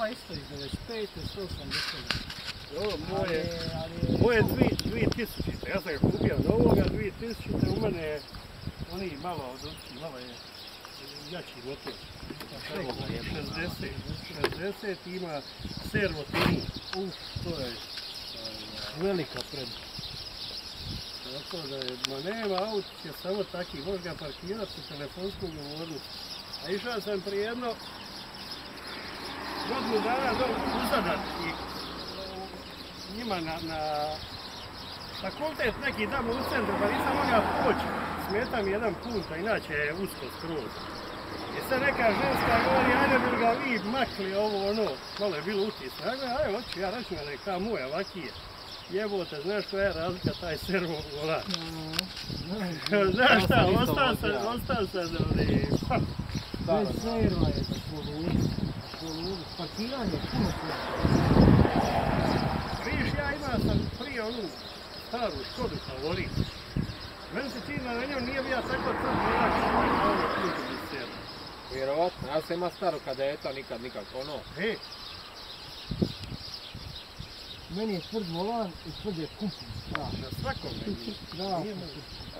ova isto iz 95. 180. Moje 2000. Ja sam ga kupio novoga 2000. U mene je oni malo od odći, malo je jači motor. 60 ima servo tini. To je velika prednost. Tako da je, ma nema auto je samo taki, možeš ga parkirati u telefonskom govornicu. A išao sam prije jedno godinu dana uzadat i njima na fakultet neki tamo u centru, pa nisam mogao poći. Smeta mi jedan put, a inače je usko skroz. I sad neka ženska govori, ajde bi ga vi makli ovo ono, malo je bilo utisno. Ja gledam, ajde hoću ja računam da je kao moj, ovakije. Jebote, znaš koja je razlika taj servo volan? Znaš šta, ostao sam ovdje. Bez serva je poludu, parkiranje puno puno. Vidiš, ja imao sam prije onu staru Škodu Favorit. Meni se čini da na njom nije bio tako tvrd volan kao ovo puno bez serva. Vjerovatno, ja sam ima staru kadeta, nikad nikako ono. Meni je tvrd volan i tvrd je kupin. Na svakom meni. Da.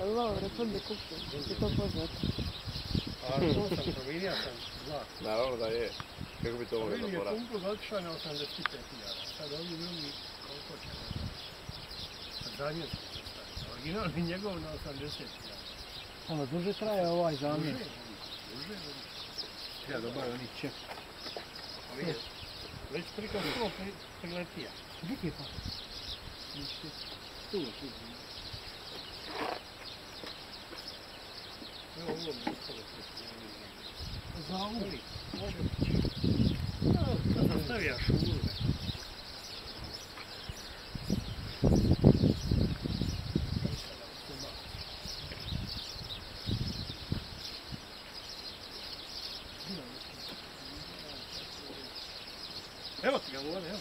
Dobro, tvrd je kupin, je to poznato. A to sam promijenio sam vlak. Naravno da je. Kako bi to mogli Promijenio zaboraviti? kumpus otišao na 85.000. Sad ovdje drugi, koliko će ne? Zamjenski se stavio. Originalni njegov na 80.000. Ono, duže traje ovaj zamjen. Duže. Ja dobar, oni ček. Već priko 100 priletija. Gdje ti je pa? Tu. Evo ovo mi ostalo Za ovu? može biti. Kad sam stavija šurve. Evo ti ga vode, evo.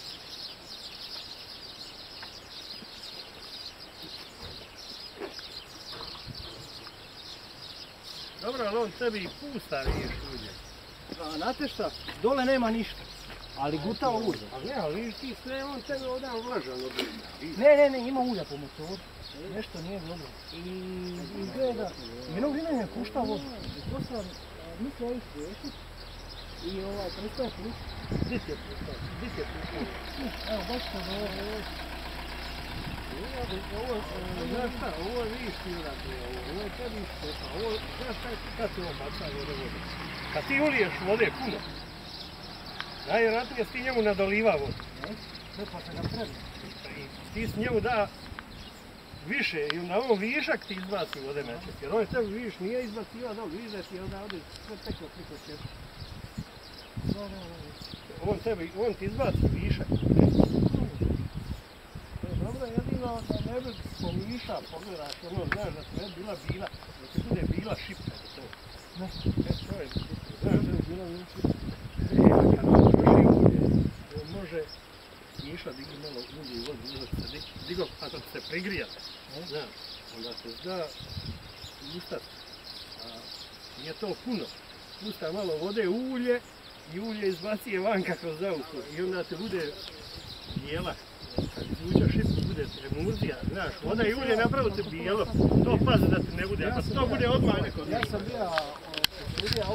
Dobro, ali on tebi i pusta riješ ulje. Znate šta? Dole nema ništa. Ali guta ulje. Ali ne, ali vidiš ti sve, on tebi ovdje vlažan od ulja. Ne, ima ulja po motoru. Nešto nije dobro. I izgleda, jedno vrijeme me pušta vodu. To sam mislio ovih riješiti. I prestaje pušta. Gdje ti je puštao? Evo, baš to dobro. Znaš šta, ovo je viš ti odakle, ovo je tebi išteta. Znaš kad ti ovo baca vode? Kad ti uliješ vode puno, najvjerojatnije si ti njemu nadoliva vodu. Ne, pa se ga treba. Ti si njemu da više i onda on višak ti izbaci vode nečet. Jer on je tebi viš nije izbacivao da vidiš da ti onda ovdje sve teklo priko čepa. On ti izbaci višak. Dobro, jedino da ne bi pomiša, pogledaš, ono, znaš da ti ne bila, da ti bude bila šipka to. Ne. To je, Znaš da je bila šipka. Kad on troši ulje, on može miša digli malo ulje i vodu, može se digo, a kad se prigrijati, znaš, onda se zna ustati. Nije to puno. Pusta malo vode u ulje i ulje izbacije vanka kroz auto i onda te bude bijela. Kad izvuča šipku bude emulzija, znaš, voda i ulje napravite bijelo, to pazi da ti ne bude, pa to bude odmah neko. Ja sam bio